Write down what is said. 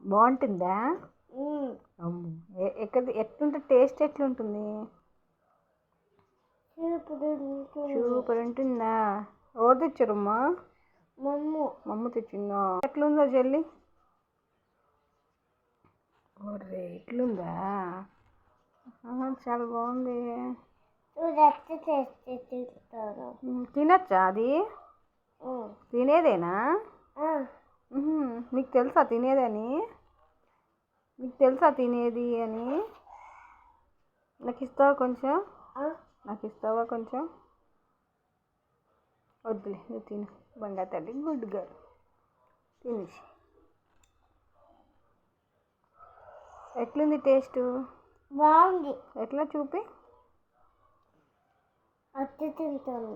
బాగుంటుందా? ఎట్లుంటుంది టేస్ట్? ఎట్లుంటుంది? సూపర్ ఉంటుందా? ఎవరు తెచ్చారమ్మా? మమ్మ తెచ్చిందా? ఎట్లుందో జల్లి? ఎట్లుందా? చాలా బాగుంది. తినచ్చా అది? తినేదేనా? నీకు తెలుసా తినేదని? నీకు తెలుసా తినేది అని? నాకు ఇస్తావా కొంచెం? నాకు ఇస్తావా కొంచెం? వద్దులే, నువ్వు తిను. బంగారు తల్లి, గుడ్ గర్ల్. తినేసి. ఎట్లుంది టేస్ట్? బాగుంది. ఎట్లా చూపి? అట్టి తింటుంది.